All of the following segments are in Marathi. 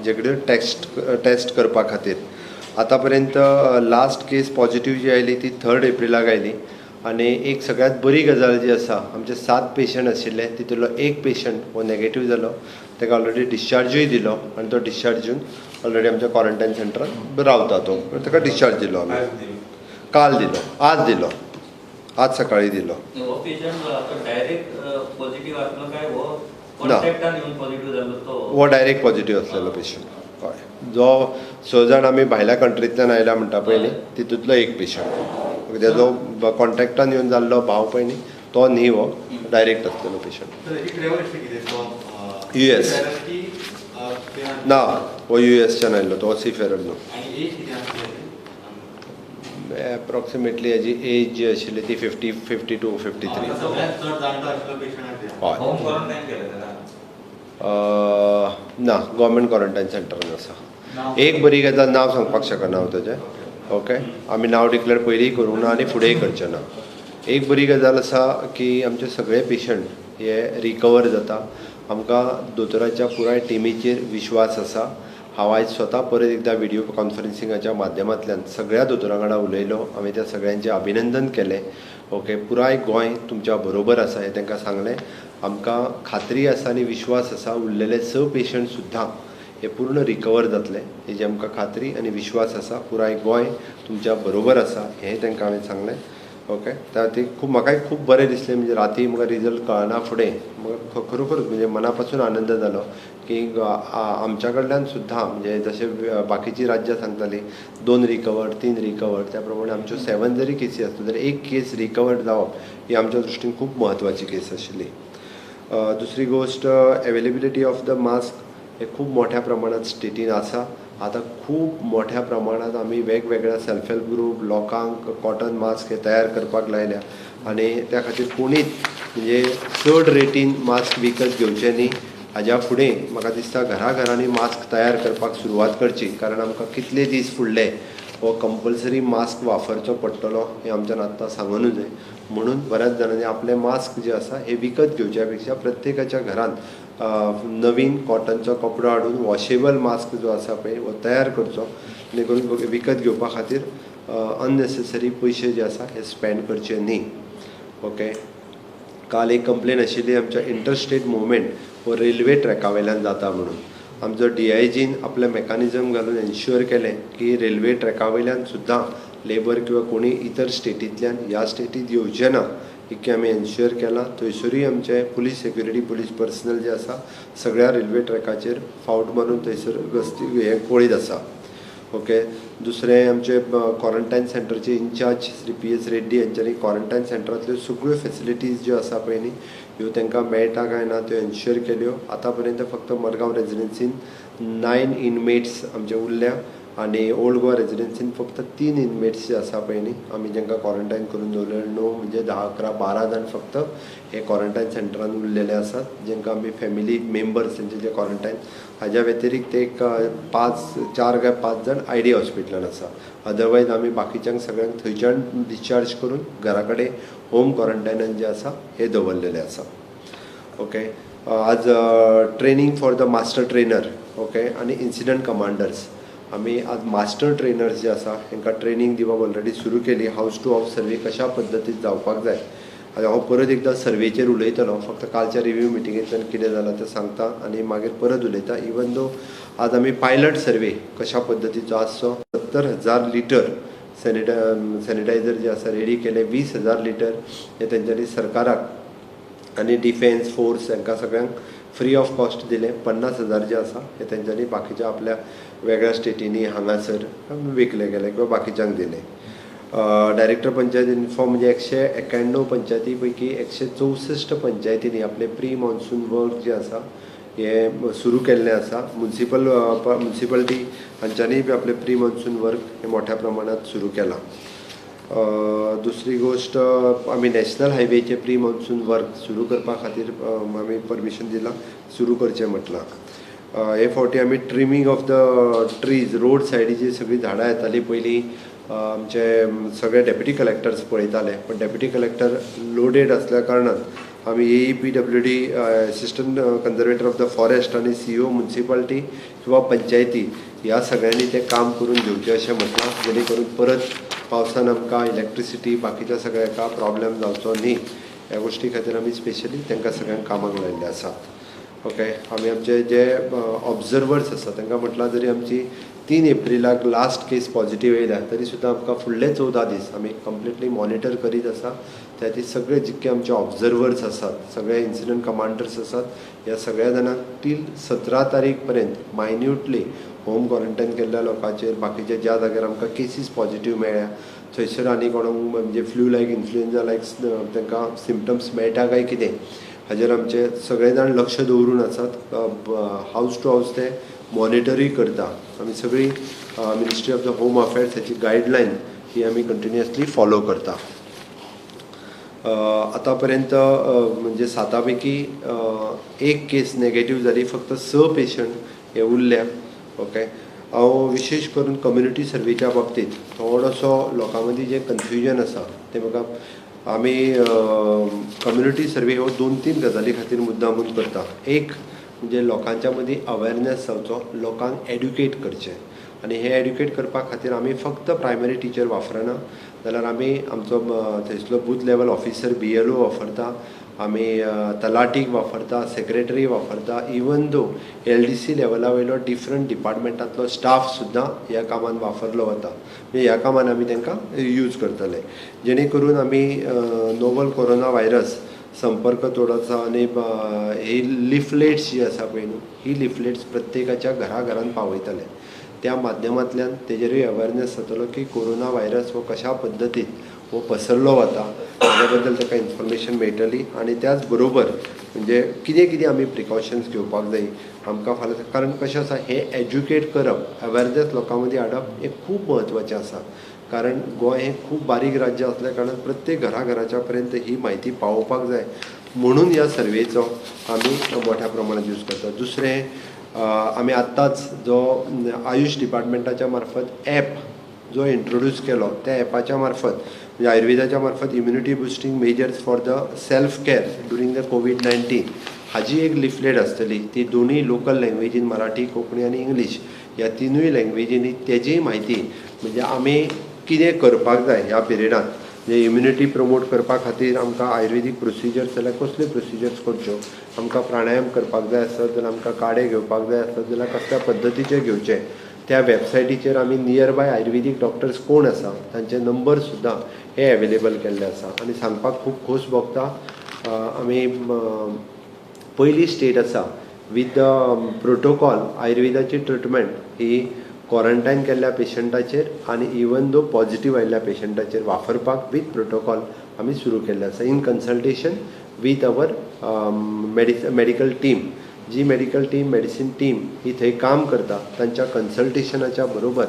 जेकडे टेस्ट करपा खातीर आतां पर्यंत लास्ट केस पॉझिटिव्ह जी आयली ती 3 एप्रिलाक आयली आनी एक सगळ्यांत बरी गजाल जी आसा आमचे 7 पेशंट आशिल्ले तितूंतलो एक पेशंट हो नेगेटीव्ह जालो ताका ऑलरेडी डिस्चार्जूय दिलो आनी तो डिस्चार्ज दिवन ऑलरेडी आमच्या क्वॉरंटायन सेंटरांत रावता तो ताका डिस्चार्ज दिलो आमी काल दिलो आज सकाळी दिलो हो डायरेक्ट पॉझिटिव्ह आसलेलो पेशंट हय जो 6 जाण आमी भायल्या कंट्रींतल्यान आयल्या म्हणटा पळय तितूंतलो एक पेशंट तेजो कॉन्टॅक्टान येवन जाल्लो भाव पळय न्ही तो न्ही हो डायरेक्ट आसलेलो पेशंट US ना हो USच्यान आयल्लो तो सीफेरर न्हू एप्रॉक्सिमेटली हेजी एज जी आशिल्ली ती 52 53 ना गव्हर्मेंट क्वॉरंटायन सेंटरान आसा एक बरी गजाल नांव सांगपाक शकना हांव तेजें ओके आमी नांव डिक्लेअर पयलीं करूंक ना आनी फुडेंय करचें ना एक बरी गजाल आसा की आमचे सगळे पेशंट हे रिकवर जाता आमकां दोतोराच्या पुराय टिमीचेर विश्वास आसा हांव आयज स्वता परत एकदां व्हिडिओ कॉन्फरन्सिंगाच्या माध्यमांतल्यान सगळ्या दोतोरां वांगडा उलयलो हांवें त्या सगळ्यांचें अभिनंदन केलें ओके पुराय गोंय तुमच्या बरोबर आसा हें तांकां सांगलें आमकां खात्री आसा आनी विश्वास आसा उरलेले 6 पेशंट सुद्दां हे पूर्ण रिकवर जातले हेजी आमकां खात्री आनी विश्वास आसा पुराय गोंय तुमच्या बरोबर आसा हें तांकां हांवें सांगलें ओके ती म्हाकाय खूब बरें दिसलें म्हणजे राती म्हाका रिजल्ट कळना फुडें म्हाका खरोखरूच म्हणजे मना पासून आनंद जालो की आमच्या कडल्यान सुद्दां म्हणजे जशें बाकीची राज्यां सांगतालीं 2 रिकवर्ड 3 रिकवर्ड त्या प्रमाणे आमच्यो 7 जरी केसी आसल्यो जाल्यार एक केस रिकवर्ड जावप ही आमच्या दृश्टीन खूब म्हत्वाची केस आशिल्ली दुसरी गोश्ट अवेलेबिलिटी ऑफ द मास्क हे खूब मोठ्या प्रमाणात स्टेटीन आसा आतां खूब मोठ्या प्रमाणात आमी वेगवेगळ्या सेल्फ हेल्प ग्रूप लोकांक कॉटन मास्क हे तयार करपाक लायल्या आनी त्या खातीर कोणीच म्हणजे चड रेटीन मास्क विकत घेवचे न्ही हाज्या फुडें म्हाका दिसता घरांनी मास्क तयार करपाक सुरवात करची कारण आमकां कितले दीस फुडले हो कंपल्सरी मास्क वापरचो पडटलो हें आमच्यान आतां सांगूनच जाय म्हणून बऱ्याच जाणांनी आपले मास्क जे आसा हे विकत घेवच्या पेक्षा प्रत्येकाच्या घरांत नवीन कॉटनचो कपडो हाडून वॉशेबल मास्क जो आसा पळय हो तयार करचो आनी करून विकत घेवपा खातीर अननेसेसरी पयशे जे आसा हे स्पेंड करचे न्ही ओके काल एक कंप्लेन आशिल्ली आमच्या इंटरस्टेट मुवमेंट हो रेल्वे ट्रॅका वयल्यान जाता म्हणून आमचो DIGन आपलें मेकानिजम घालून एन्श्युअर केलें की रेल्वे ट्रॅका वयल्यान सुद्दां लेबर किंवा कोणी इतर स्टेटींतल्यान ह्या स्टेटींत येवचे ना इतकें आमी एन्श्युअर केलां थंयसरूय आमचे पुलीस सेक्युरिटी पुलीस पर्सनल जे आसा सगळ्या रेल्वे ट्रॅकाचेर फावट मारून थंयसर गस्ती हे पळयत आसा ओके दुसरें आमचे क्वॉरंटायन सेंटरचे इंचार्ज श्री PS रेड्डी हांच्यांनी क्वॉरंटायन सेंटरांतल्यो सगळ्यो फेसिलिटीज ज्यो आसा पळय न्ही ह्यो तांकां मेळटा काय ना त्यो एन्श्युअर केल्यो आतां पर्यंत फक्त मडगांव रेजिडेन्सीन 9 इनमेट्स आमचे उरल्या आनी ओल्ड गोवा रेजिडेन्सीन फक्त 3 इनमेट्स जे आसा पळय न्ही आमी जेंकां क्वॉरंटायन करून दवरलेले 9 म्हणजे 10 11 12 जाण फक्त हे क्वॉरंटायन सेंटरान उरलेले आसात जेंकां आमी फॅमिली मेंबर्स तेंचे जे क्वॉरंटायन हाज्या व्यतिरिक्त एक 4 काय 5 जाण ID हॉस्पिटलान आसा अदरवायज आमी बाकीच्यांक सगळ्यांक थंयच्यान डिस्चार्ज करून घरा कडेन होम क्वॉरंटायनान जे आसा हे दवरलेले आसा ओके आज training for the master trainer okay आनी इन्सिडंट कमांडर्स आमी आज मास्टर ट्रेनर्स जे आसा तांकां ट्रेनिंग दिवप ऑलरेडी सुरू केली हावस टू हावस सर्वे कशा पद्दतीन जावपाक जाय हांव परत एकदां सर्वेचेर उलयतलो फक्त कालच्या रिव्यू मिटिंगेंतल्यान कितें जालां तें सांगता आनी मागीर परत उलयता इवन दो आज आमी पायलट सर्वे कशा पद्दतीचो आसचो 70,000 लिटर सॅनिटायझर जे आसा रेडी केले 20,000 लिटर हे तेंच्यांनी सरकाराक आनी डिफेन्स फोर्स हांकां सगळ्यांक फ्री ऑफ कॉस्ट दिले 50,000 जे आसा हे तेंच्यांनी बाकीच्या आपल्या वेगळ्या स्टेटींनी हांगासर विकले गेले किंवा बाकीच्यांक दिले डायरेक्टर पंचायत इन्फॉर्म म्हणजे 191 पंचायती पैकी 164 पंचायतींनी आपले प्री मॉन्सून वर्क जे आसा हे सुरू केल्लें आसा म्युन्सिपालिटी हांच्यांनी बी आपले प्री मॉन्सून वर्क हे मोठ्या प्रमाणात सुरू केलां दुसरी गोष्ट आमी नॅशनल हायवेचे प्री मॉन्सून वर्क सुरू करपा खातीर आमी परमिशन दिलां सुरू करचें म्हटलां हे फावटी आमी trimming of the trees road सायडीची सगळीं झाडां येतालीं पयलीं आमचे सगळे डेप्युटी कलेक्टर्स पळयताले पण डेप्युटी कलेक्टर लोडेड आसल्या कारणान आमी AEPWD assistant conservator of the forest आनी CO म्युन्सिपालिटी किंवा पंचायती ह्या सगळ्यांनी ते काम करून घेवचें अशें म्हटलां, जेणे करून परत पावसान आमकां इलेक्ट्रिसिटी बाकीच्या सगळ्यांका प्रॉब्लेम जावचो न्ही, ह्या गोष्टी खातीर आमी स्पेशली तांकां सगळ्यांक कामाक लायिल्ले आसा. ओके, आमी आमचे जे ऑब्जर्वर्स आसा तांकां म्हटलां जरी आमची 3 एप्रिलाक लास्ट केस पॉझिटिव्ह येयल्या तरी सुद्दां आमकां फुडले 14 दीस आमी कंप्लिटली मॉनिटर करीत आसा. त्या खातीर सगळे जितके आमचे ऑब्जर्वर्स आसात, सगळे इन्सिडंट कमांडर्स आसात, ह्या सगळ्या जाणांक टील 17 तारीख पर्यंत मायन्युटली होम क्वॉरंटायन केल्ल्या लोकांचेर, बाकीचे ज्या जाग्यार आमकां केसीस पॉझिटिव्ह मेळ्ळ्या थंयसर आनी कोणाक म्हणजे फ्लू लायक इन्फ्लुएन्जा लायक तांकां सिम्पटम्स मेळटा काय कितें हाजेर आमचे सगळे जाण लक्ष दवरून आसात. हावस टू हावस ते मॉनिटरूय करता. आमी सगळी ministry of the home affairs हेची गायडलायन ही आमी कंटिन्युअसली फॉलो करता. आतां पर्यंत म्हणजे 7 पैकी 1 केस नेगेटिव्ह जाली, फक्त 6 पेशंट हे उरल्या. ओके, हांव विशेश करून कम्युनिटी सर्वेच्या बाबतींत थोडोसो लोकां मदीं जे कन्फ्युजन आसा ते म्हाका आमी कम्युनिटी सर्वे हो 2-3 गजाली खातीर मुद्दामून करता. एक म्हणजे लोकांच्या मदीं अवेरनेस जावचो, लोकांक एड्युकेट करचें, आनी हे एड्युकेट करपा खातीर आमी फक्त प्रायमरी टीचर वापरना, जाल्यार आमी आमचो थंयसलो बूथ लेवल ऑफिसर BLO वापरता, आमी तलाटीक वापरता, सेक्रेटरी वापरता, इवन दो LDC लेवला वयलो डिफरंट डिपार्टमेंटांतलो स्टाफ सुद्दां ह्या कामान वापरलो वता. म्हणजे ह्या कामान आमी तांकां यूज करतले, जेणे करून आमी नोवल कोरोना व्हायरस संपर्क तोडचा आनी ही लिफलेट्स जी आसा पळय न्हू, ही लिफलेट्स प्रत्येकाच्या घराघरांत पावयतले. त्या माध्यमांतल्यान तेजेरूय अवेरनेस जातलो की कोरोना व्हायरस हो कशा पद्दतीन हो पसरलो वता, हाज्या बद्दल ताका इन्फॉर्मेशन मेळटली. आनी त्याच बरोबर म्हणजे कितें कितें आमी प्रिकॉशन्स घेवपाक जाय आमकां फाल्यां, कारण कशें आसा हे एज्युकेट करप, अवेरनेस लोकां मदीं हाडप हें खूब म्हत्वाचें आसा. कारण गोंय हें खूब बारीक राज्य असल्या कारणान प्रत्येक घराघराच्या पर्यंत ही म्हायती पावोवपाक जाय, म्हणून ह्या सर्वेचो आमी मोठ्या प्रमाणात यूज करतात. दुसरें, आमी आत्ताच जो आयुश डिपार्टमेंटाच्या मार्फत ॲप जो इंट्रोड्यूस केलो, त्या ॲपाच्या मार्फत म्हणजे आयुर्वेदाच्या मार्फत immunity boosting measures for the self care during the COVID-19 हाजी एक लिफलेट आसतली. ती दोनूय लोकल लँग्वेजीन, मराठी, कोंकणी आनी इंग्लीश ह्या तिनूय लँग्वेजींनी तेजी म्हायती म्हणजे आमी कितें करपाक जाय ह्या पिरियडांत, म्हणजे इम्युनिटी प्रमोट करपा खातीर आमकां आयुर्वेदीक प्रोसिजर्स जाल्यार कसल्यो प्रोसिजर्स करच्यो, आमकां प्राणायाम करपाक जाय आसत जाल्यार आमकां काडे घेवपाक जाय आसत जाल्यार कसल्या पद्दतीचे घेवचे, त्या वेबसायटीचेर आमी नियर बाय आयुर्वेदीक डॉक्टर्स कोण आसा तांचे नंबर सुद्दां हे अवेलेबल केल्ले आसा. आनी सांगपाक खूब खोस भोगता, आमी पयली स्टेट आसा वीथ द प्रोटोकॉल आयुर्वेदाची ट्रिटमेंट ही क्वॉरंटायन केल्ल्या पेशंटाचेर आनी इवन दो पॉझिटिव्ह आयिल्ल्या पेशंटाचेर वापरपाक वीथ प्रोटोकॉल आमी सुरू केल्ले आसा in consultation with our medical team. जी मेडिकल टीम, मेडिसीन टीम ही थंय काम करता, तांच्या कन्सल्टेशनाच्या बरोबर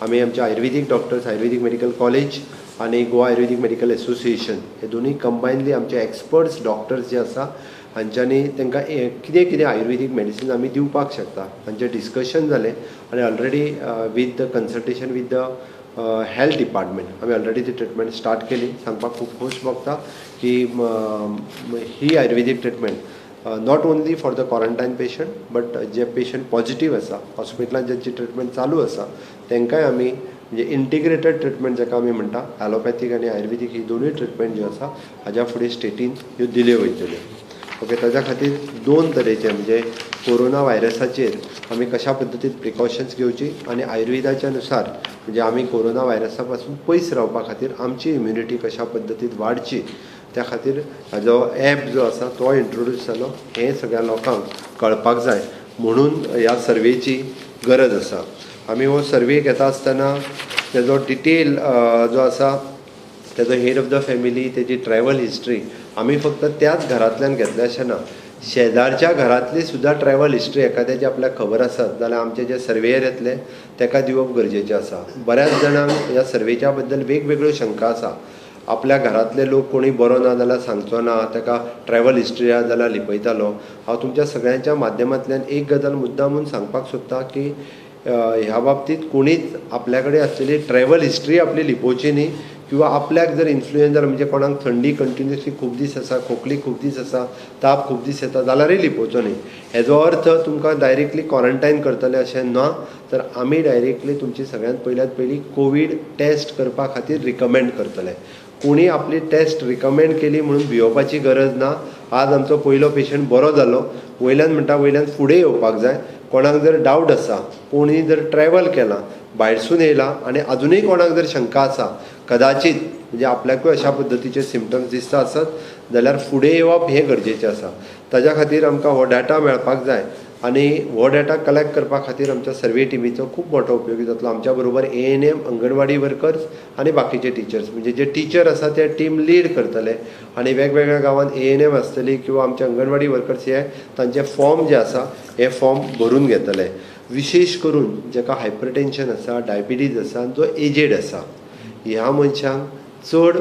आमी आमचे Ayurvedic doctors, Ayurvedic medical college आनी गोवा आयुर्वेदीक मेडिकल एसोसिएशन हे दोनूय कंबायनली आमचे एक्सपर्ट्स डॉक्टर्स जे आसा हांच्यांनी तांकां कितें कितें आयुर्वेदीक मेडिसीन आमी दिवपाक शकता हांचें डिस्कशन जालें. आनी already with the consultation with the health department आमी ऑलरेडी ती ट्रिटमेंट स्टार्ट केली. सांगपाक खूब खोस भोगता की ही Ayurvedic treatment not only for the quarantine patient but जे पेशंट पॉझिटिव्ह आसा हॉस्पिटलांत ज्यांची ट्रिटमेंट चालू आसा तांकांय आमी म्हणजे इंटिग्रेटेड ट्रिटमेंट जाका आमी म्हणटा, ॲलोपॅथीक आनी आयुर्वेदीक ही दोनूय ट्रिटमेंट ज्यो आसा हाज्या फुडें स्टेटीन ह्यो दिल्यो वयतल्यो. ओके, ताज्या खातीर 2 तरेचे म्हणजे कोरोना व्हायरसाचेर आमी कशा पद्दतीन प्रिकॉशन्स घेवची आनी आयुर्वेदाच्या नुसार म्हणजे आमी कोरोना व्हायरसा पासून पयस रावपा खातीर आमची इम्युनिटी कशा पद्दतीन वाडची त्या खातीर हाजो ॲप जो आसा तो इंट्रोड्यूस जालो. हें सगळ्या लोकांक कळपाक जाय म्हणून ह्या सर्वेची गरज आसा. आमी हो सर्वे घेता आसतना तेजो डिटेल जो आसा तेजो हेड ऑफ द फॅमिली, तेजी ट्रॅवल हिस्ट्री आमी फक्त त्याच घरांतल्यान घेतले अशें ना, शेजारच्या घरांतली सुद्दां ट्रॅवल हिस्ट्री एखाद्याची आपल्याक खबर आसत जाल्यार आमचे जे सर्वेयर येतले ताका दिवप गरजेचें आसा. बऱ्याच जाणांक ह्या सर्वेच्या बद्दल वेगवेगळ्यो शंका आसा. आपल्या घरांतले लोक कोणी बरो ना जाल्यार सांगचो ना, ताका ट्रॅवल हिस्ट्री आसा जाल्यार लिपयतालो. हांव तुमच्या सगळ्यांच्या माध्यमांतल्यान एक गजाल मुद्दामून सांगपाक सोदतां की ह्या बाबतींत कोणीच आपल्या कडेन आसलेली ट्रॅवल हिस्ट्री आपली लिपोवची न्ही किंवा आपल्याक जर इन्फ्लुएंजा म्हणजे कोणाक थंडी कंटिन्युअसली खूब दीस आसा, खोकली खूब दीस आसा, ताप खूब दीस येता जाल्यारय लिपोवचो न्ही. हेजो अर्थ तुमकां डायरेक्टली क्वॉरंटायन करतले अशें ना, तर आमी डायरेक्टली तुमची सगळ्यांत पयलीं कोवीड टेस्ट करपा खातीर रिकमेंड करतले. कोणी आपली टेस्ट रिकमेंड केली म्हणून भिवपाची गरज ना. आज आमचो पयलो पेशंट बरो जालो, वयल्यान फुडें येवपाक जाय. कोणाक जर डावट आसा, कोणी जर ट्रॅवल केलां, भायरसून येयला आनी अजुनूय कोणाक जर शंका आसा, कदाचित म्हणजे आपल्याकूय अशा पद्दतीचे सिम्पटम्स दिसता आसत जाल्यार फुडें येवप हें गरजेचें आसा. ताज्या खातीर आमकां हो डाटा मेळपाक जाय आनी हो डाटा कलेक्ट करपा खातीर आमच्या सर्वे टिमीचो खूब मोठो उपयोगी जातलो. आमच्या बरोबर ANM, अंगणवाडी वर्कर्स आनी बाकीचे टिचर्स म्हणजे जे टीचर आसा ते टीम लीड करतले आनी वेगवेगळ्या गांवांत ANM आसतली किंवा आमचे अंगणवाडी वर्कर्स हे तांचे फॉर्म जे आसा हे फॉर्म भरून घेतले. विशेश करून जाका हायपरटेन्शन आसा, डायबिटीज आसा, जो एजेड आसा, ह्या मनशांक चड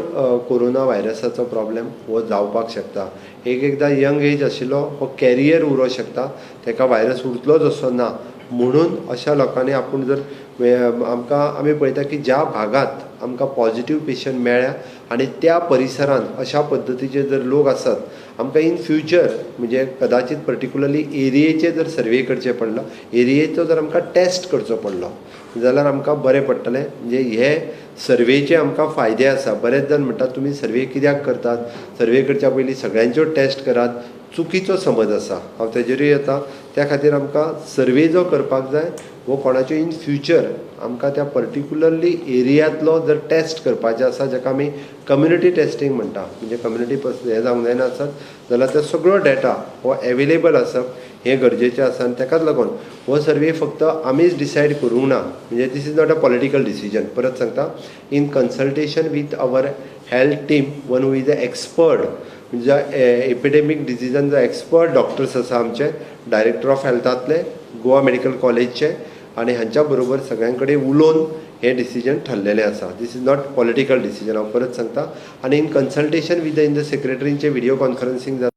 कोरोना व्हायरसाचो प्रॉब्लेम हो जावपाक शकता. एकदां यंग एज आशिल्लो हो कॅरियर उरूंक शकता, ताका व्हायरस उरतलोच असो ना. म्हणून अशा लोकांनी आपूण जर आमी पळयता की ज्या भागात आमकां पॉझिटिव्ह पेशंट मेळ्ळ्या आनी त्या परिसरांत अशा पद्दतीचे जर लोक आसत, आमकां इन फ्युचर म्हणजे कदाचित पर्टिक्युलरली एरियेचे जर सर्वे करचें पडलो, एरियेचो जर आमकां टेस्ट करचो पडलो जाल्यार आमकां बरें पडटलें. म्हणजे हे सर्वेचे आमकां फायदे आसा. बरेच जाण म्हणटात तुमी सर्वे कित्याक करतात, सर्वे करच्या पयलीं सगळ्यांच्यो टेस्ट करात. चुकीचो समज आसा, हांव तेजेरूय येता. त्या खातीर आमकां सर्वे जो करपाक जाय वो कोणाच्यो इन फ्युचर आमकां त्या पर्टिक्युलरली एरियांतलो जर टेस्ट करपाचें आसा, जाका आमी कम्युनिटी टेस्टींग म्हणटा, म्हणजे कम्युनिटी हें जावंक जायना आसत जाल्यार तो सगळो डेटा हो एवेलेबल आसप हें गरजेचें आसा. आनी ताकाच लागून हो सर्वे फक्त आमीच डिसायड करूंक ना. म्हणजे this is not a political decision. परत सांगता, in consultation with our health team, one who is a expert, म्हणजे एपिडेमीक डिसिजन जो एक्सपर्ट डॉक्टर्स आसा आमचे, डायरेक्टर ऑफ हेल्थांतले, गोवा मेडिकल कॉलेजचे, आनी हांच्या बरोबर सगळ्यां कडेन उलोवन हें डिसिजन ठरलेलें आसा. This is not political decision, हांव परत सांगता. आनी इन कन्सल्टेशन वीथ द सेक्रेटरींचे व्हिडिओ कॉन्फरन्सींग जाता,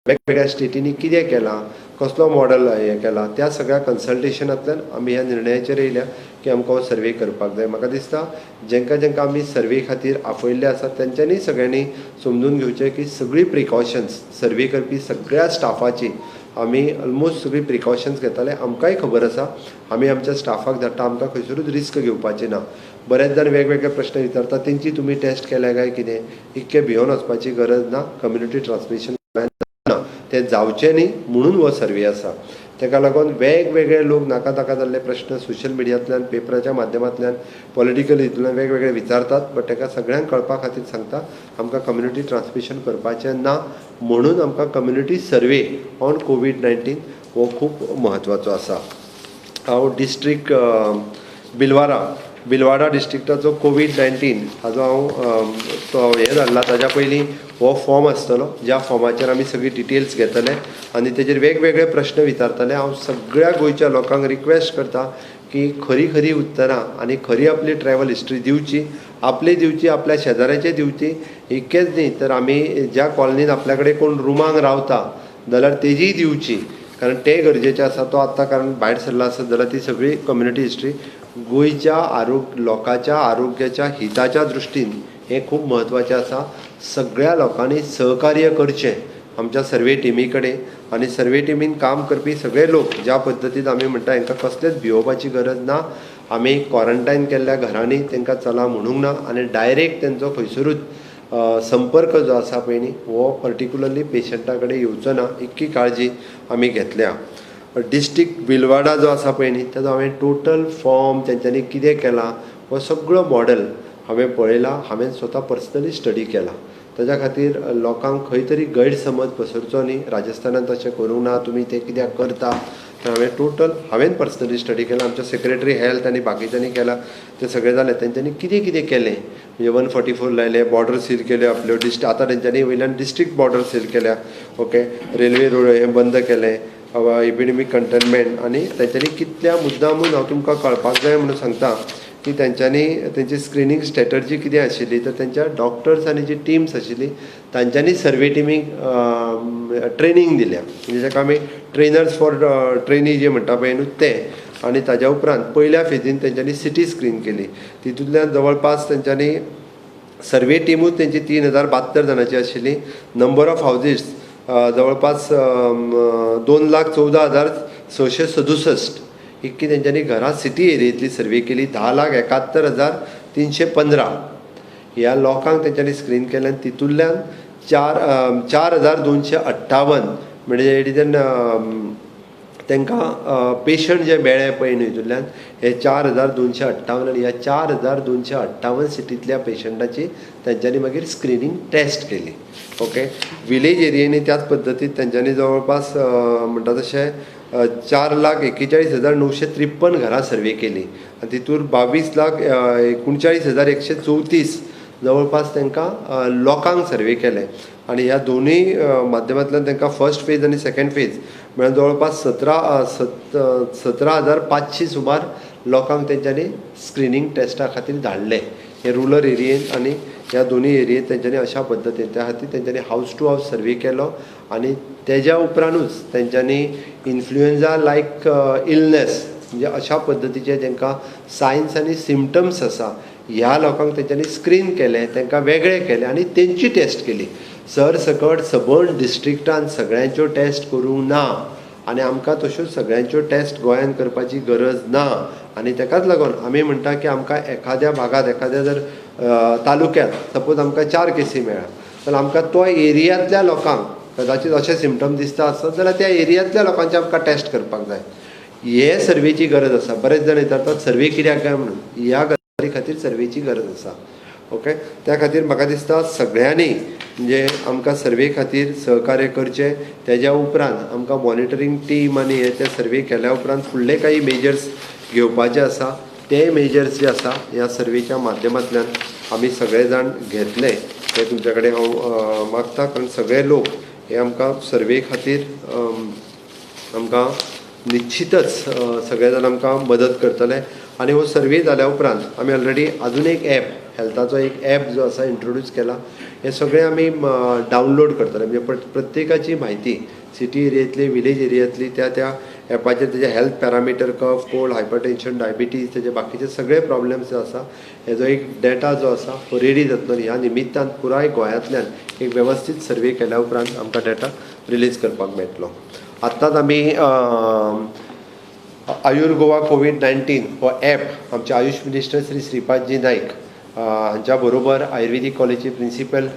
वेगवेगळ्या स्टेटींनी कितें केलां, कसलो मॉडल हें केला, त्या सगळ्या कन्सल्टेशनांतल्यान आमी ह्या निर्णयाचेर येयल्या की आमकां हो सर्वे करपाक जाय. म्हाका दिसता जेंका आमी सर्वे खातीर आपयल्ले आसात तेंच्यांनी सगळ्यांनी समजून घेवचें की सगळीं प्रिकॉशन्स सर्वे करपी सगळ्या स्टाफाची आमी ऑलमोस्ट सगळीं प्रिकॉशन्स घेताले. आमकांय खबर आसा, आमी आमच्या स्टाफाक धाडटा, आमकां खंयसरूच रिस्क घेवपाची ना. बरेच जाण वेगवेगळे प्रश्न विचारतात, तेंची तुमी टेस्ट केल्या काय कितें, इतकें भिवन वचपाची गरज ना. कम्युनिटी ट्रान्समिशन ते जावचें न्ही म्हणून हो सर्वे आसा. ताका लागून वेगवेगळे लोक नाका ताका जाल्ले प्रश्न सोशल मिडियांतल्यान, पेपराच्या माध्यमांतल्यान, पॉलिटिकल हितूंतल्यान वेगवेगळे विचारतात. बट ताका सगळ्यांक कळपा खातीर सांगता, आमकां कम्युनिटी ट्रान्समिशन करपाचें ना. म्हणून आमकां कम्युनिटी सर्वे ऑन कोवीड-19 हो खूब म्हत्वाचो आसा. हांव डिस्ट्रिक्ट बिलवाडा डिस्ट्रिक्टाचो कोवीड-19 हाजो हांव तो हें धाडला. ताज्या पयलीं हो फॉर्म आसतलो, ज्या फॉर्माचेर आमी सगळी डिटेल्स घेतले आनी तेजेर वेगवेगळे प्रश्न विचारतले. हांव सगळ्या गोंयच्या लोकांक रिक्वेस्ट करता की खरी उतरां आनी खरी आपली ट्रॅवल हिस्ट्री दिवची, आपली दिवची, आपल्या शेजाऱ्याचे दिवची. इतकेंच न्ही तर आमी ज्या कॉलनीन आपल्या कडेन कोण रुमांक रावता जाल्यार तेजीय दिवची, कारण तें गरजेचें आसा. तो आतां कारण भायर सरला आसत जाल्यार ती सगळी कम्युनिटी हिस्ट्री गोंयच्या लोकांच्या आरोग्याच्या हिताच्या दृश्टीन हें खूब म्हत्वाचें आसा. सगळ्या लोकांनी सहकार्य करचें आमच्या सर्वे टिमी कडेन. आनी सर्वे टिमीन काम करपी सगळे लोक ज्या पद्दतीन आमी म्हणटा हांकां कसलेच भिवपाची गरज ना. आमी क्वॉरंटायन केल्ल्या घरांनी तांकां चला म्हणूंक ना आनी डायरेक्ट तेंचो खंयसरूच संपर्क जो आसा पळय न्ही हो पर्टिक्युलरली पेशंटा कडेन येवचो ना, इतकी काळजी आमी घेतल्या. डिस्ट्रिक्ट बिलवाडा जो आसा पळय न्ही ताजो हांवें टोटल फॉर्म तेंच्यांनी कितें केलां हो सगळो मॉडल हांवें पळयला. हांवें स्वता पर्सनली स्टडी केला. ताज्या खातीर लोकांक खंय तरी गैरसमज पसरचो न्ही. राजस्थानांत तशें करूंक ना, तुमी तें कित्याक करता. तर हांवें पर्सनली स्टडी केला. आमच्या सेक्रेटरी हेल्थ आनी बाकीच्यांनी केला. ते सगळे जाले. तेंच्यांनी कितें केलें म्हणजे 144 लायले, बॉर्डर सील केल्यो आपल्यो, आतां तेंच्यांनी वयल्यान डिस्ट्रिक्ट बॉर्डर सील केल्या. ओके, रेल्वे रोड हें बंद केलें, एपिडेमीक कंटेनमेंट. आनी तेंच्यांनी कितल्या मुद्दामून हांव तुमकां कळपाक जाय म्हणून सांगता की तेंची स्क्रिनींग स्ट्रॅटर्जी कितें आशिल्ली तर तेंच्या डॉक्टर्स आनी जी टिम्स आशिल्ली तांच्यांनी सर्वे टिमीक ट्रेनींग दिल्या. म्हणजे जाका आमी ट्रेनर्स फॉर ट्रेनी जे म्हणटा पळय न्हू तें. आनी ताज्या उपरांत पयल्या फेजीन तेंच्यांनी सिटी स्क्रीन केली. तितूंतल्यान जवळपास तेंच्यांनी सर्वे टिमूच त्यांची 3072 जणांची आशिल्ली. नंबर ऑफ हाऊजीस जवळपास 2,14,667 इतकी त्यांच्यानी घरां सिटी एरियेतली सर्वे केली. 10,71,315 ह्या लोकांक तेंच्यांनी स्क्रीन केलें. तितूंतल्यान 4,258 म्हणजे इट तांकां पेशंट जे मेळ्ळे पळय न्हय हितूंतल्यान हे 4,258 आनी ह्या 4,258 सिटींतल्या पेशंटाची तेंच्यांनी मागीर स्क्रिनींग टेस्ट केली. ओके, विलेज एरियेनी त्याच पद्दतीन तेंच्यांनी जवळपास म्हणटा तशें 4,41,953 घरां सर्वे केली आनी तितूर 22,39,134 जवळपास तांकां लोकांक सर्वे केले. आनी ह्या दोनूय माध्यमांतल्यान तांकां फर्स्ट फेज आनी सेकंड फेज म्हळ्यार जवळपास 17,500 सुमार लोकांक तेंच्यांनी स्क्रिनींग टेस्टा खातीर धाडले. हे रुरल एरियेन आनी ह्या दोनूय एरियेत तेंच्यांनी अशा पद्दतीन त्या खातीर तेंच्यांनी हावज टू हावज सर्वे केलो. आनी तेज्या उपरांतूच तेंच्यांनी इन्फ्लुएन्झा लायक इलनेस म्हणजे अशा पद्दतीचे जेंकां सायन्स आनी सिमटम्स आसा ह्या लोकांक तेंच्यांनी स्क्रीन केले, तांकां वेगळे केले आनी तेंची टेस्ट केली. सरसकट सबंद डिस्ट्रिक्टान सगळ्यांच्यो टेस्ट करूंक ना आनी आमकां तश्यो सगळ्यांच्यो टेस्ट गोंयांत करपाची गरज ना. आनी ताकाच लागून आमी म्हणटा की आमकां एखाद्या भागांत एखाद्या जर तालुक्यांत सपोज आमकां 4 केसी मेळ्ळा जाल्यार आमकां तो एरियांतल्या लोकांक कदाचीत अशे सिमटम दिसता आसत जाल्यार त्या एरियांतल्या लोकांचे आमकां टेस्ट करपाक जाय. हे सर्वेची गरज आसा. बरेच जाण विचारतात सर्वे कित्याक काय म्हणून. ह्या गजाली खातीर सर्वेची गरज आसा. ओके, त्या खातीर म्हाका दिसता सगळ्यांनी म्हणजे आमकां सर्वे खातीर सहकार्य करचें. तेज्या उपरांत आमकां मॉनिटरींग टीम आनी हे ते सर्वे केल्या उपरांत फुडले काही मेजर्स घेवपाचे आसा. ते मेजर्स जे आसा ह्या सर्वेच्या माध्यमांतल्यान आमी सगळे जाण घेतले हे तुमच्या कडेन हांव मागता. कारण सगळे लोक हे आमकां सर्वे खातीर आमकां निश्चितच सगळे जाण आमकां मदत करतले. आनी हो सर्वे जाल्या उपरांत आमी ऑलरेडी आजून एक ॲप हेल्थाचो एक ॲप जो आसा इंट्रोड्यूस केला. हे सगळे आमी डावनलोड करतले. म्हणजे प्रत्येकाची म्हायती सिटी एरियेंतली विलेज एरियांतली त्या ॲपाचेर तेजे health parameter cough cold hypertension diabetes तेजे बाकीचे सगळे प्रॉब्लेम्स जे आसा हेजो एक डेटा जो आसा तो रेडी जातलो. ह्या निमित्तान पुराय गोंयांतल्यान एक वेवस्थीत सर्वे केल्या उपरांत आमकां डेटा रिलीज करपाक मेळटलो. आत्ताच आमी आयुर गोवा कोविड-19 हो ॲप आमचे आयुष मिनिस्टर श्री श्रीपादजी नाईक हांच्या बरोबर आयुर्वेदीक कॉलेजचे प्रिंसिपल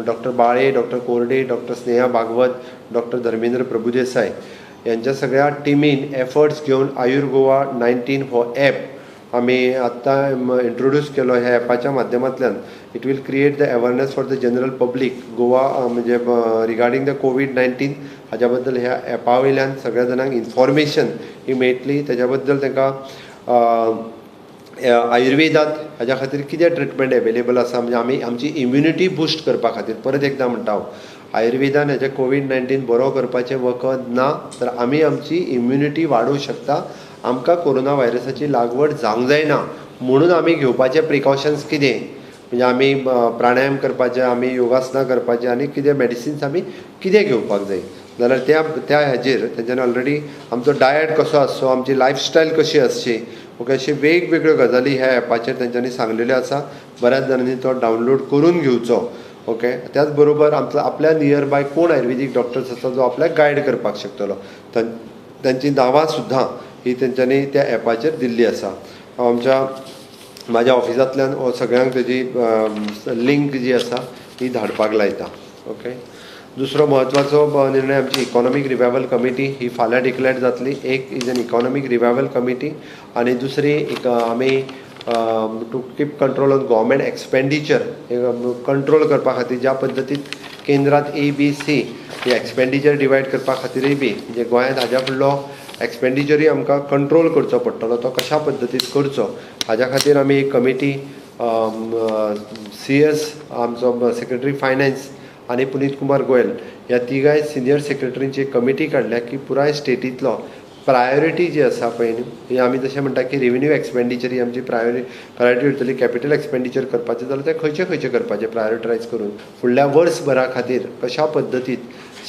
डॉक्टर बाळे, डॉक्टर कोरडे, डॉक्टर स्नेहा भागवत, डॉक्टर धर्मेंद्र प्रभुदेसाय यांच्या सगळ्या टिमीन एफर्ट्स घेवन आयुर गोवा 19 हो ॲप आमी आत्तां इंट्रोड्यूस केलो. ह्या ॲपाच्या माध्यमांतल्यान it will create the awareness for the general public Goa म्हणजे रिगार्डींग द कोविड-19 हाच्या बद्दल ह्या ॲपा वयल्यान सगळ्या जाणांक इन्फॉर्मेशन ही मेळटली. तेज्या बद्दल तांकां आयुर्वेदांत हाज्या खातीर कितें ट्रिटमेंट एवेलेबल आसा म्हणजे आमी आमची इम्युनिटी बूस्ट करपा खातीर परत एकदां म्हणटा हांव आयुर्वेदान हेजे कोविड-19 बरो करपाचें वखद ना तर आमी आमची इम्युनिटी वाडोवंक शकता. आमकां कोरोना व्हायरसाची लागवड जावंक जायना म्हणून आमी घेवपाचे प्रिकॉशन्स कितें म्हणजे आमी प्राणायाम करपाचे, आमी योगासनां करपाचे आनी कितें मेडिसिन्स आमी कितें घेवपाक जाय जाल्यार त्या हेजेर तेंच्यांनी ऑलरेडी आमचो डायट कसो आसचो, आमची लायफस्टायल कशी आसची ओके अशी वेगवेगळ्यो गजाली ह्या ॲपाचेर तेंच्यांनी सांगलेल्यो आसा. बऱ्याच जाणांनी तो डावनलोड करून घेवचो. ओके, त्याच बरोबर आपल्या नियर बाय कोण आयुर्वेदीक डॉक्टर्स आसा जो आपल्याक गायड करपाक शकतलो तांची नांवां सुद्दां ही तेंच्यांनी त्या ॲपाचेर दिल्ली आसा. हांव म्हाज्या ऑफिसांतल्यान सगळ्यांक तेजी लिंक जी आसा ती धाडपाक लायता. ओके, दुसरो म्हत्वाचो निर्णय आमची इकॉनॉमीक रिवायवल कमिटी ही फाल्यां डिक्लेअर जातली. एक is an economic revival committee आनी दुसरी आमी to keep control on government expenditure control करपा खातीर ज्या पद्दतीन केंद्रांत ABC ही एक्सपेंडिचर डिवायड करपा खातीरय बी म्हणजे गोंयांत हाज्या फुडलो एक्सपेंडिचरूय आमकां कंट्रोल करचो पडटलो. तो कशा पद्दतीन करचो हाज्या खातीर आमी एक कमिटी CS आमचो सेक्रेटरी फायनान्स आनी पुनीत कुमार गोयल ह्या तिगाय सिनियर सेक्रेटरींची एक कमिटी काडल्या की पुराय स्टेटींतलो प्रायोरिटी जी आसा पळय न्ही ही आमी जशें म्हणटा की रेवेन्यू एक्सपेंडिचर ही आमची प्रायोरिटी उरतली. कॅपिटल एक्सपेंडिचर करपाचें जाल्यार ते खंयचे करपाचे प्रायोरिटायज करून फुडल्या वर्सभरा खातीर कशा पद्दतीन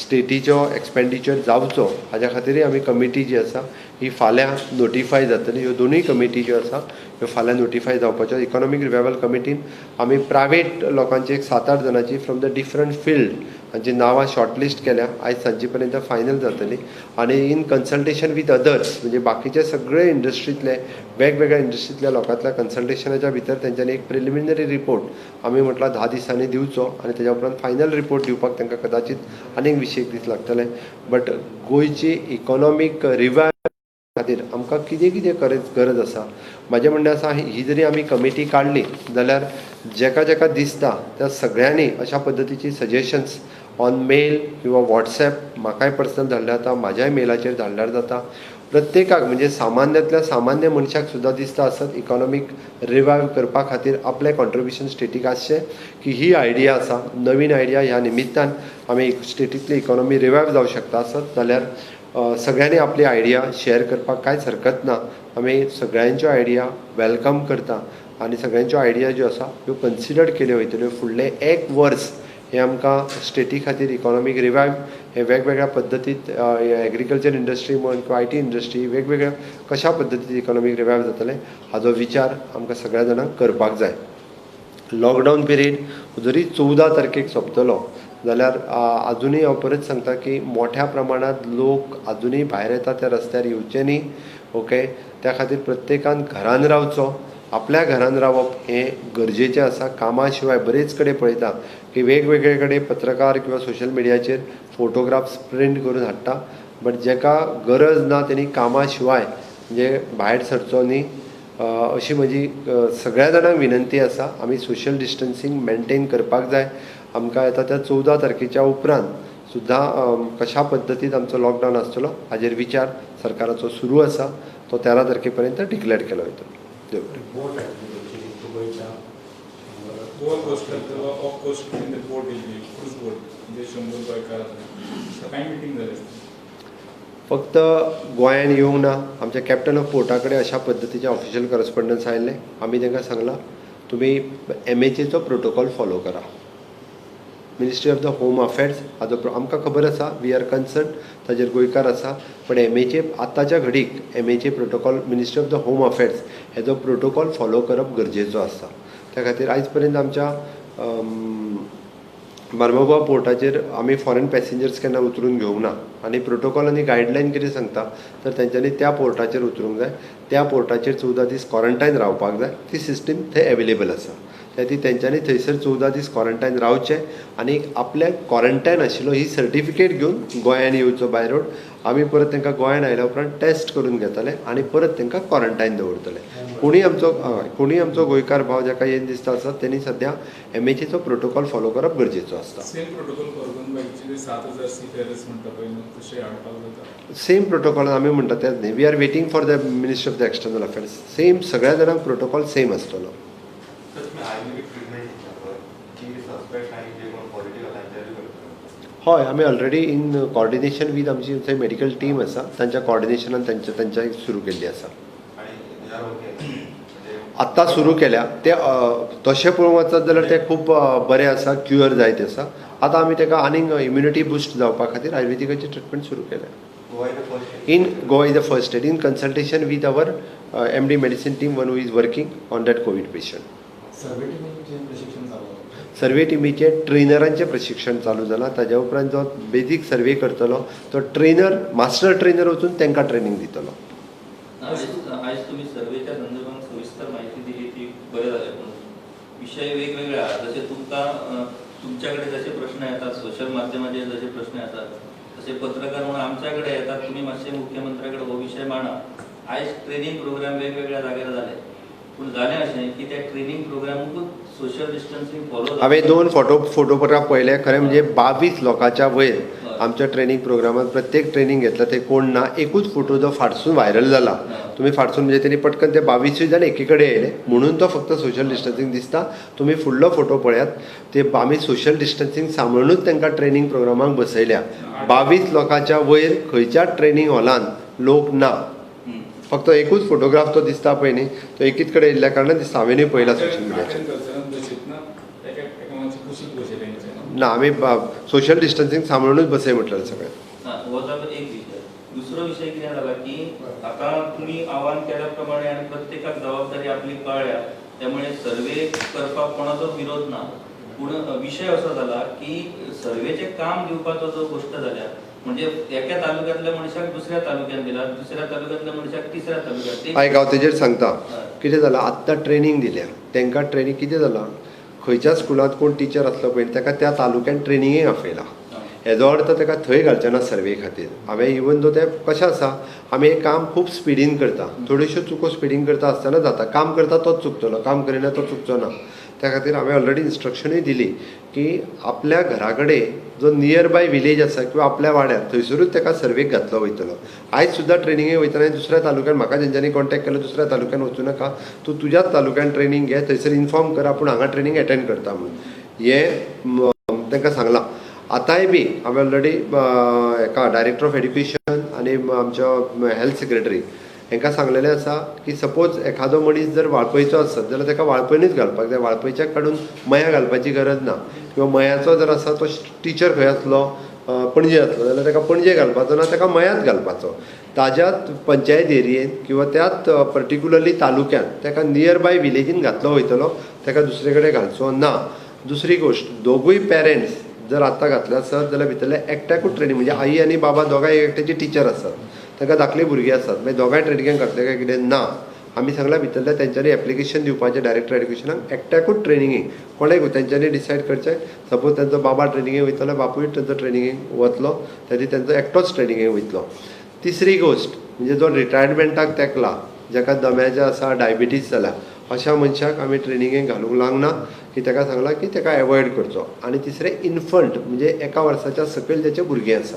स्टेटीचो एक्सपेंडिचर जावचो हाज्या खातीरय आमी कमिटी जी आसा ही फाल्यां नोटिफाय जातली. ह्यो दोनूय कमिटी ज्यो आसा ह्यो फाल्यां नोटिफाय जावपाच्यो. इकॉनॉमीक रिवायवल कमिटीन आमी प्रायवेट लोकांची एक 7-8 जाणांची फ्रॉम द डिफरंट फिल्ड हांची नांवां शॉर्टलिस्ट केल्या. आयज सांजे पर्यंत फायनल जातली आनी इन कन्सल्टेशन वीथ अदर्स म्हणजे बाकीचे सगळे इंडस्ट्रींतले वेगवेगळ्या इंडस्ट्रींतल्या लोकांतल्या कन्सल्टेशनाच्या भितर तेंच्यांनी एक प्रिलिमिनरी रिपोर्ट आमी म्हटला 10 दिसांनी दिवचो आनी तेज्या उपरांत फायनल रिपोर्ट दिवपाक तांकां कदाचित आनीक 20 दीस लागतले. बट गोंयची इकॉनॉमीक रिवायवल खातीर आमकां कितें कितें गरज आसा. म्हाजें म्हणणें आसा ही जरी आमी कमिटी काडली जाल्यार जेका जेका दिसता त्या सगळ्यांनी अशा पद्दतीची सजेशन्स ऑन मेल किंवा वॉट्सॅप म्हाकाय पर्सनल धाडल्यार जाता, म्हाज्याय मेलाचेर धाडल्यार जाता. प्रत्येकाक म्हणजे सामान्यांतल्या सामान्य मनशाक सुद्दां दिसता आसत इकॉनॉमीक रिवायव करपा खातीर आपलें कॉन्ट्रिब्युशन स्टेटीक आसचें की ही आयडिया आसा, नवीन आयडिया ह्या निमित्तान आमी स्टेटींतली इकॉनॉमी रिवायव जावं शकता आसत जाल्यार सगळ्यांनी आपली आयडिया शेअर करपाक कांयच हरकत ना. आमी सगळ्यांच्यो आयडिया वेलकम करता आनी सगळ्यांच्यो आयडिया ज्यो आसा ह्यो कन्सिडर्ड केल्यो वयतल्यो. फुडलें 1 वर्स हे आमकां स्टेटी खातीर इकॉनॉमीक रिवायव हे वेगवेगळ्या पद्दतीत एग्रीकल्चर इंडस्ट्री म्हण किंवा IT इंडस्ट्री वेगवेगळ्या कशा पद्दतीन इकॉनॉमीक रिवायव जातले हाचो विचार आमकां सगळ्या जाणांक करपाक जाय. लॉकडावन पिरियड जरी 14 तारखेक सोंपतलो जाल्यार आजुनूय हांव परत सांगता की मोठ्या प्रमाणांत लोक आजुनूय भायर येता त्या रस्त्यार येवचे न्ही. ओके, त्या खातीर प्रत्येकान घरान रावचो. आपल्या घरान रावप हें गरजेचें आसा. कामा शिवाय बरेच कडेन पळयता की वेगवेगळे कडेन पत्रकार किंवा सोशल मिडियाचेर फोटोग्राफ्स प्रिंट करून हाडटा. बट जेका गरज ना तेणी कामा शिवाय म्हणजे भायर सरचो न्ही अशी म्हजी सगळ्या जाणांक विनंती आसा. आमी सोशल डिस्टन्सींग मेनटेन करपाक जाय. आमकां येता त्या 14 तारखेच्या उपरांत सुद्दां कशा पद्दतीन आमचो लॉकडावन आसतलो हाजेर विचार सरकाराचो सुरू आसा. तो 13 तारखे पर्यंत डिक्लेअर केलो वयतलो. फक्त गोंयान येवंक ना. आमच्या कॅप्टन ऑफ पोर्टा कडेन अशा पद्दतीचे ऑफिशियल करस्पॉन्डन्स आयिल्ले. आमी तांकां सांगलां तुमी MHAचो प्रोटोकॉल फॉलो करा. Ministry of the home affairs हाजो आमकां खबर आसा वी आर कन्सर्न ताजेर गोंयकार आसा. पण MHA आतांच्या घडीक MHA protocol ministry of the home affairs हेजो प्रोटोकॉल फॉलो करप गरजेचो आसा. त्या खातीर आयज पर्यंत आमच्या बार्मागुवा पोर्टाचेर आमी फॉरेन पॅसेंजर्स केन्ना उतरून घेवंक ना. आनी प्रोटोकॉल आनी गायडलायन कितें सांगता तर तेंच्यांनी त्या पोर्टाचेर उतरूंक जाय. त्या पोर्टाचेर 14 दीस क्वॉरंटायन रावपाक जाय. ती सिस्टीम थंय अवेलेबल आसा. ती तेंच्यांनी थंयसर 14 दीस क्वॉरंटायन रावचें आनी आपल्या क्वॉरंटायन आशिल्लो ही सर्टिफिकेट घेवन गोंयान येवचो बाय रोड. आमी परत तांकां गोंयान आयल्या उपरांत टेस्ट करून घेतले आनी परत तांकां क्वॉरंटायन दवरतले. कोणूय आमचो गोंयकार भाव जाका हें दिसता आसा तेणी सद्या MHAचो प्रोटोकॉल फॉलो करप गरजेचो आसता. सेम प्रोटोकॉल आमी म्हणटा तेच न्ही. We are waiting for the ministry of the external affairs. Same सगळ्या जाणांक प्रोटोकॉल सेम आसतलो. हय, आमी ऑलरेडी इन कॉर्डिनेशन वीथ आमची थंय मेडिकल टीम आसा तांच्या कॉर्डिनेशनान तांच्या सुरू केल्ली आसा. आत्तां सुरू केल्या ते तशें पळोवंक वचत जाल्यार ते खूब बरें आसा. क्युअर जायत आसा. आतां आमी ताका आनीक इम्युनिटी बुस्ट जावपा खातीर आयुर्वेदिकाची ट्रिटमेंट सुरू केल्या. Goa is the first state in consultation with our MD medicine team one who is working on that covid patient. Survey टिमीचे ट्रेनरांचें प्रशिक्षण चालू जालां. ताज्या उपरांत जो बेजीक सर्वे करतलो तो ट्रेनर मास्टर ट्रेनर वचून तांकां ट्रेनिंग दितलो. आज तुम्ही सर्वेच्या संदर्भात सविस्तर माहिती दिली ती बरें जालें. पण विषय वेगवेगळे आहात. जसे तुमच्याकडे जसे प्रश्न येतात सोशल माध्यमाचेर जसे प्रश्न येतात तसे पत्रकार म्हणून आमच्याकडे येतात. तुम्ही मातशे मुख्यमंत्र्याकडे हो विषय मांडा. आयज ट्रेनिंग प्रोग्राम वेगवेगळ्या जाग्यार जाले पूण जालें अशें की त्या ट्रेनिंग प्रोग्रामाकूच सोशल डिस्टन्सिंग फॉलो. हांवें 2 फोटोग्राफ पळयले. खरें म्हणजे 22 लोकांच्या वयर आमच्या ट्रेनिंग प्रोग्रामात प्रत्येक ट्रेनिंग घेतला ते कोण ना. एकूच फोटो जो फाटसून व्हायरल जाला. तुम्ही फाटसून म्हणजे त्यांनी पटकन ते 22 जाण एकी कडेन येयले म्हणून तो फक्त सोशल डिस्टन्सिंग दिसता. तुम्ही फुडलो फोटो पळयात. ते आमी सोशल डिस्टन्सिंग सांबाळूनच तांकां ट्रेनिंग प्रोग्रामाक बसयल्या. 22 लोकांच्या वयर खंयच्याच ट्रेनिंग हॉलान लोक ना. फक्त एकूच फोटोग्राफ तो दिसता पळय न्ही तो एकीच कडेन येयल्ल्या कारणान दिसता. हांवेनूय पळयला सोशल मिडियाचेर. ना आमी सोशल डिस्टन्सिंग सांबाळूनच बसय म्हटलें सगळें. एक विषय. दुसरो विषय कितें जाला की आता तुम्ही आवाहन केल्याप्रमाणे आणि प्रत्येकाक जबाबदारी आपली कळल्या, त्यामुळे सर्वे करपाक कोणाचो विरोध ना. पूण विषय असो जाला की सर्वेचे काम दिवपाचो जो गोष्ट जाल्या, म्हणजे एका तालुक्यातल्या मनशाक दुसऱ्या तालुक्यात दिला, दुसऱ्या तालुक्यातल्या मनशाक तिसऱ्या तालुक्यात. आयक हांव तेजेर सांगता कितें जालां. आत्तां ट्रेनींग दिल्या, तांकां ट्रेनींग कितें जालां, खंयच्या स्कुलांत कोण टिचर आसलो पळय ताका त्या तालुक्यान ट्रेनिंगेक आपयला. हेजो अर्थ ताका थंय घालचे ना सर्वे खातीर. हांवें इवन दो तें कशें आसा, आमी एक काम खूब स्पिडीन करता, थोड्योश्यो चुको स्पिडीन करता आसतना जाता. काम करता तोच चुकतलो, काम करिना तो चुकचो ना. त्या खातीर हांवें ऑलरेडी इन्स्ट्रक्शनूय दिली की आपल्या घरा कडेन जो नियर बाय विलेज आसा किंवा आपल्या वाड्यार थंयसरूच ताका सर्वेक घातलो वयतलो. आयज सुद्दां ट्रेनिंगेक वयतना दुसऱ्या तालुक्यान म्हाका जेंच्यांनी कॉन्टॅक्ट केलो दुसऱ्या तालुक्यान वचूं नाका, तूं तुज्याच तालुक्यान ट्रेनींग घे, थंयसर इन्फॉर्म कर आपूण हांगा ट्रेनींग एटेंड करता म्हणून. हें तांकां सांगलां. आतांय बी हांवें ऑलरेडी हेका डायरेक्टर ऑफ एड्युकेशन आनी आमचो हेल्थ सेक्रेटरी हांकां सांगलेलें आसा की सपोज एखादो मनीस जर वाळपयचो आसत जाल्यार ताका वाळपयनूच घालपाक जाय. वाळपयच्याक काडून मया घालपाची गरज ना. किंवा मयाचो जर आसा तो टिचर खंय आसलो, पणजे आसलो जाल्यार ताका पणजे घालपाचो ना, ताका मयात घालपाचो. ताज्याच पंचायत एरियेंत किंवा त्याच पर्टिक्युलरली तालुक्यान ताका नियर बाय विलेजीन घातलो वयतलो, ताका दुसरे कडेन घालचो ना. दुसरी गोश्ट, दोगूय पेरंट्स जर आतां घातले आसत जाल्यार भितरले एकट्याकूच ट्रेनींग, म्हणजे आई आनी बाबा दोगांय एकट्याचे टिचर आसतात, ताका धाकली भुरगीं आसतात, मागीर दोगांय ट्रेनिंगेक घातले काय कितें ना. आमी सांगलां भितरल्या तेंच्यांनी एप्लिकेशन दिवपाचें डायरेक्टर एड्युकेशनाक एकट्याकूच ट्रेनिंगेक, कोणेंय तेंच्यांनी डिसायड करचें. सपोज तेंचो बाबा ट्रेनिंगेक वयतलो जाल्यार बापूय तेंचो ट्रेनिंगेक वतलो, त्याची तेंचो एकटोच ट्रेनिंगेक वयतलो. तिसरी गोश्ट म्हणजे जो रिटायरमेंटाक तेंकला, जाका दम्याचें आसा, डायबिटीज जाला, अशा मनशाक आमी ट्रेनिंगेक घालूंक लागना की ताका सांगलां की ताका एवॉयड करचो. आनी तिसरें इन्फंट म्हणजे 1 वर्साच्या सकयल जेचे भुरगीं आसा,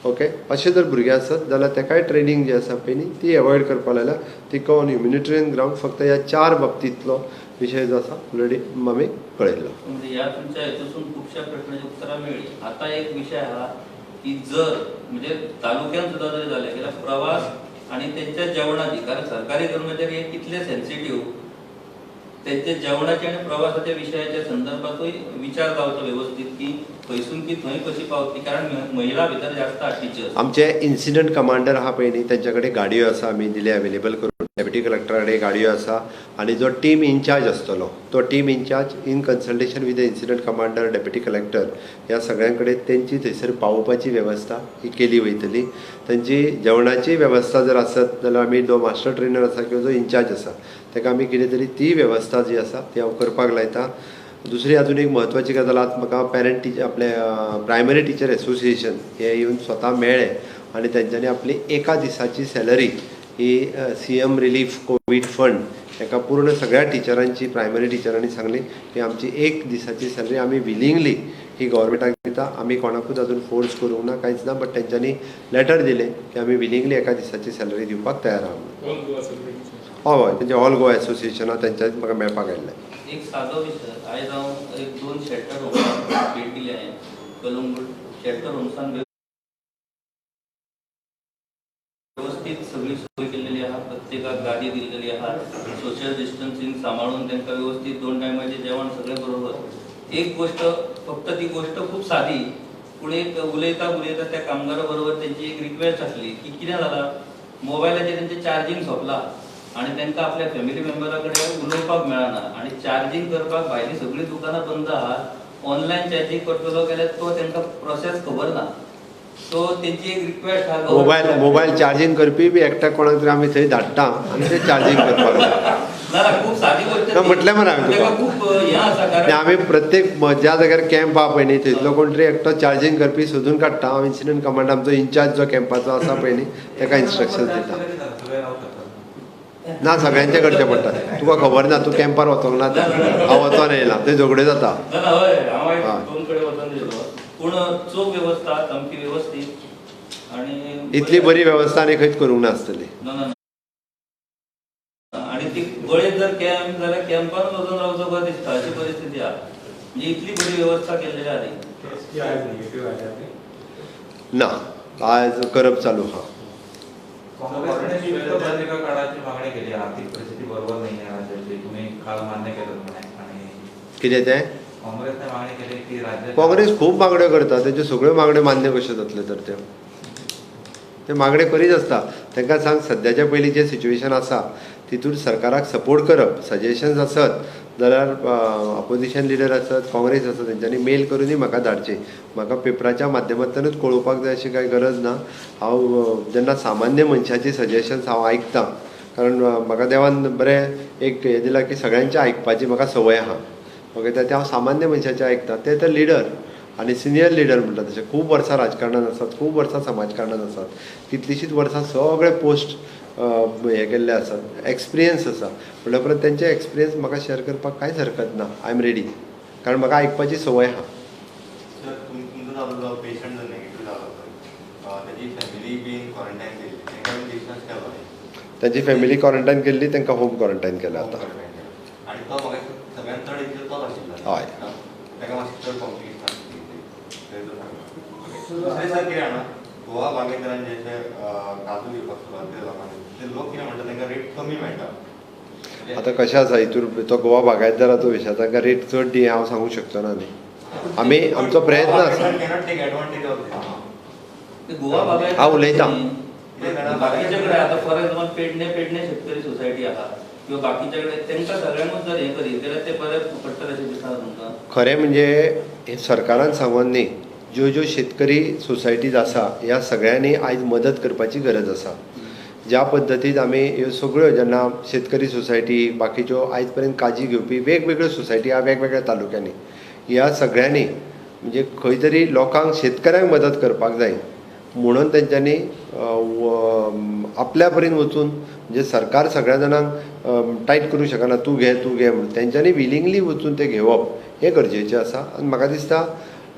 ओके, अशें जर भुरगें आसत जाल्यार ताकाय ट्रेनींग जी आसा पळय न्ही ती एवॉयड करपा लायल्या. तिका ऑन ह्युमॅनिटेरियन ग्रावंड फक्त ह्या 4 बाबतींतलो विशय जो आसा ऑलरेडी आमी कळयल्लो. म्हणजे ह्या तुमच्या हेतून खुबश्या प्रश्नांची उतरां मेळ्ळी. आता एक विषय आहा की जर म्हणजे तालुक्यान सुद्दां जर जालें जाल्यार प्रवास आणि त्यांच्या जेवणाची, कारण सरकारी कर्मचारी हे कितले सेन्सिटिव्ह, त्यांच्या जेवणाच्या आणि प्रवासाच्या विषयाच्या संदर्भातूय विचार जावचो व्यवस्थित की खंयसून ती थंय कशी पावतली, कारण महिला भितर जास्त टीचर्स. आमचे इन्सिडंट कमांडर आहा पळय न्ही तेंच्या कडेन गाडयो आसा, आमी दिले अवेलेबल करून. डेप्युटी कलेक्टरा कडेन गाडयो आसा आनी जो टीम इन्चार्ज आसतलो तो team incharge in consultation with the incident commander, deputy collector ह्या सगळ्यां कडेन तेंची थंयसर पावोवपाची वेवस्था ही केली वयतली. तांची जेवणाची वेवस्था जर आसत जाल्यार आमी जो मास्टर ट्रेनर आसा किंवा जो इन्चार्ज आसा ताका आमी कितें तरी ती वेवस्था जी आसा ती हांव करपाक लायता. दुसरी अजून एक म्हत्वाची गजाल आतां म्हाका पॅरंट टीचर आपले प्रायमरी टीचर एसोसिएशन हे येवन स्वता मेळ्ळे आनी तेंच्यांनी आपली एका दिसाची सॅलरी ही CM रिलीफ कोवीड फंड हेका पूर्ण सगळ्या टिचरांची, प्रायमरी टिचरांनी सांगली की आमची 1 दिसाची सॅलरी आमी विलिंगली ही गव्हर्मेंटाक दिता. आमी कोणाकूच अजून फोर्स करूंक ना, कांयच ना, बट तेंच्यांनी लेटर दिलें की आमी विलिंगली एका दिसाची सॅलरी दिवपाक तयार आहा. हय, तेंचे ऑल गोवा एसोसिएशना तेंच्यानी म्हाका मेळपाक आयिल्लें. एक सादो विशय, आयज हांव 1-2 शेल्टर होम्साक भेट दिली हांवें. कलंगूट शेल्टर होम्सान व्यवस्थित सगळी सोय केलेली आहा, प्रत्येकाक गाडी दिलेली आहा, सोशल डिस्टन्सिंग सांबाळून तांकां व्यवस्थित 2 टायमाचें जेवण सगळें बरोबर. एक गोष्ट, फक्त ती गोष्ट खूप सादी, पूण एक उलयता त्या कामगारा बरोबर त्यांची एक रिक्वेस्ट आसली की कितें जालां, मोबायलाचेर तेंचें चार्जींग सोंपलां आणि तांकां आपल्या फॅमिली मेंबरा कडेन उलोवपाक मेळना आणि चार्जींग करपाक भायलीं सगळीं दुकानां बंद आहात. ऑनलायन चार्जींग करतलो जाल्यार तो तांकां प्रोसेस खबर ना. सो तेंची एक रिक्वेस्ट आहा, मोबायल चार्जींग करपी बी एकट्याक कोणाक तरी आमी थंय धाडटा आनी ते चार्जींग करपाक जाय. ना खूप सादी गोष्ट म्हटलें मरे हांवें तुका, खूप हें आसा, कारण आमी प्रत्येक ज्या जाग्यार कॅम्प आहा पळय न्ही थंयसलो कोण तरी एकटो चार्जींग करपी सोदून काडटा. हांव इन्सिडंट कमांड आमचो इन्चार्ज जो कॅम्पाचो आसा पळय न्ही ताका इन्स्ट्रक्शन दिता. ना, सगळ्यांचे करचें पडटा. तुका खबर ना, तूं कॅम्पार वचोंक ना, हांव वचोन येयला, थंय झगड्यो जाता. हय, हांव 2 कडेन वचोन येयलो, पूण चोख वेवस्था सामकी व्यवस्थित आणि इतली बरी वेवस्था आनी खंयच करूंक नासतली. आणि ती गळेत जर कॅम्प जाल्यार कॅम्पान वचून रावचो बरें दिसता, अशी परिस्थिती आहा. म्हणजे इतली बरी वेवस्था केल्लेली आहा ती. ना, आज करप चालू आहा. काळाची मागणी केली, आर्थिक परिस्थिती बरोबर नाही आहे राज्याची, तुम्ही काळ मान्य केलं म्हणे. आणि कितें तें काँग्रेसने मागणी केली की राज्य, काँग्रेस खूब मागण्यो करता, तेच्यो सगळ्यो मागण्यो मान्य कश्यो जातल्यो तर त्यो ते मागणे करीत आसता. तांकां सांग सद्याच्या पयलीं जे सिच्युएशन आसा तितून सरकाराक सपोर्ट करप, सजेशन्स आसत जाल्यार अपोजिशन लिडर आसत, काँग्रेस आसत, तेंच्यांनी मेल करूनय म्हाका धाडची. म्हाका पेपराच्या माध्यमांतल्यानूच कळोवपाक जाय अशी कांय गरज ना. हांव जेन्ना सामान्य मनशाची सजेशन्स हांव आयकतां, कारण म्हाका देवान बरें एक हें दिलां की सगळ्यांचें आयकपाची म्हाका संवय आहा. ओके, ते हांव सामान्य मनशाचें आयकतां. ते तर लिडर आनी सिनियर लिडर म्हणटा तशें खूब वर्सां राजकारणांत आसात, खूब वर्सां समाजकारणांत आसात, कितलींशींच वर्सां सगळे पोस्ट हे केल्ले आसात, एक्सपिरियन्स आसा. म्हणल्या उपरांत तेंचे एक्सपिरियन्स म्हाका शेअर करपाक कांयच हरकत ना. आय एम रेडी, कारण म्हाका आयकपाची संवय आहा. सर तुमचो जालो जो पेशंट जो नेगेटीव जालो तेजी फॅमिली बीन क्वॉरंटायन केली तेंकां बीन डिस्टन्स केलो तांची फॅमिली क्वॉरंटायन केल्ली, तांकां होम क्वॉरंटायन केला आतां. आनी तो म्हाका सगळ्यान चड इतलो तोच आशिल्लो. हय. ताका मातशें चड कॉम्प्लिकेशन दुसरें सर कितें जाणा गोवा बागायतदारान जे काजू घेवपाक सुरवात केली लोकांनी ते लोक कितें म्हणटा तांकां रेट कमी मेळटा. आतां कशें आसा हितूर तो गोवा बागायतदाराचो विशय, तांकां रेट चड दी हांव सांगूंक शकचो ना न्ही. आमी आमचो प्रयत्न आसा. कॅनॉट टेक एडवांटेज ऑफ ते गोवा बागायत हांव उलयतां. बाकीच्या कडेन आतां फॉर एक्झाम्पल पेडणे शेतकरी सोसायटी आहा किंवा बाकीच्या कडेन तेंकां सगळ्यांकूच जर हें करीत जाल्यार ते बरें पडटलें अशें दिसता तुमकां. खरें म्हणजे हे सरकारान सांगोन न्ही, ज्यो ज्यो शेतकरी सोसायटीज आसा ह्या सगळ्यांनी आयज मदत करपाची गरज आसा. ज्या पद्दतीन आमी ह्यो सगळ्यो जेन्ना शेतकरी सोसायटी बाकीच्यो आयज पर्यंत काजी घेवपी वेगवेगळ्यो सोसायटी आहा वेगवेगळ्या तालुक्यांनी, ह्या सगळ्यांनी म्हणजे खंय तरी लोकांक शेतकऱ्यांक मदत करपाक जाय म्हणून तेंच्यांनी आपल्या परीन वचून, म्हणजे सरकार सगळ्या जाणांक टायट करूंक शकना तूं घे म्हणून, तेंच्यांनी विलिंगली वचून ते घेवप हें गरजेचें आसा. आनी म्हाका दिसता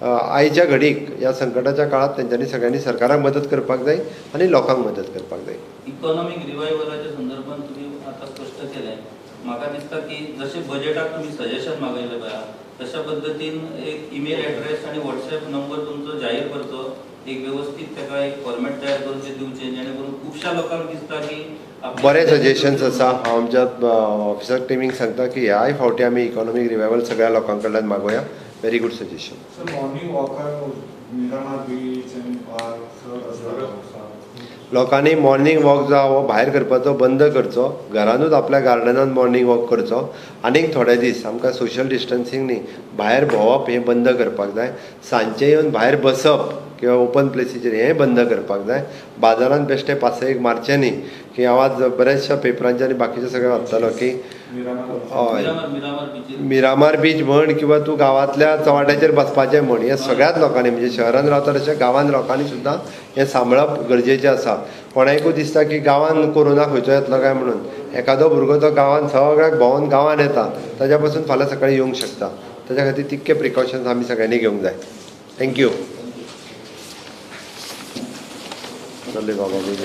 आयच्या घडीक ह्या संकटाच्या काळात तेंच्यांनी सगळ्यांनी सरकाराक मदत करपाक जाय आनी लोकांक मदत करपाक जाय. इकॉनॉमिक रिवायवलाच्या संदर्भात तुम्ही आता स्पष्ट केलें. म्हाका दिसता की जशें बजेटाक तुम्ही सजेशन मागयलें पळय तशा पद्दतीन एक ईमेल एड्रेस आनी व्हॉट्सॲप नंबर तुमचो जाहीर करचो, एक व्यवस्थीत ताका एक फॉर्मॅट तयार करून ते दिवचें जेणे करून खुबश्या लोकांक दिसता की बरे सजेशन्स आसा. हांव आमच्या ऑफिसाक टिमीक सांगता की ह्याय फावटी आमी इकॉनॉमिक रिवायवल सगळ्या लोकां कडल्यान मागोया. Very good suggestion. So morning walk Miramar beach and लोकांनी मॉर्निंग वॉक जो हो भायर करपाचो बंद करचो, घरानूच आपल्या गार्डनांत मॉर्निंग वॉक करचो. आनीक थोडे दीस आमकां सोशल डिस्टन्सींग न्ही, भायर भोंवप हें बंद करपाक जाय. सांजचें येवन भायर बसप किंवा ओपन प्लेसीचेर हें बंद करपाक जाय. बाजारांत बेश्टे पासयेक मारचें न्ही, की हांव आज बऱ्याचशा पेपरांचेर आनी बाकीचे सगळें वाचतालो की हय मिरामार बीच म्हण किंवा तूं गांवांतल्या चवाट्याचेर बसपाचें म्हण, हें सगळ्याच लोकांनी म्हणजे शहरांत रावता तशें गांवांत लोकांनी सुद्दां हें सांबाळप गरजेचें आसा. कोणाकूय दिसता की गांवांत कोरोना खंयचो येतलो काय म्हणून, एखादो भुरगो तो गांवांत सगळ्याक भोंवून गांवांत येता, ताच्या पासून फाल्यां सकाळीं येवंक शकता. ताच्या खातीर तितके प्रिकॉशन्स आमी सगळ्यांनी घेवंक जाय. थँक्यू. बाबा गव्हर्नमेंट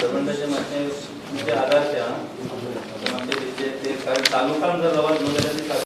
सर्वंटाचे मातशें आदार तालुकान जर रवत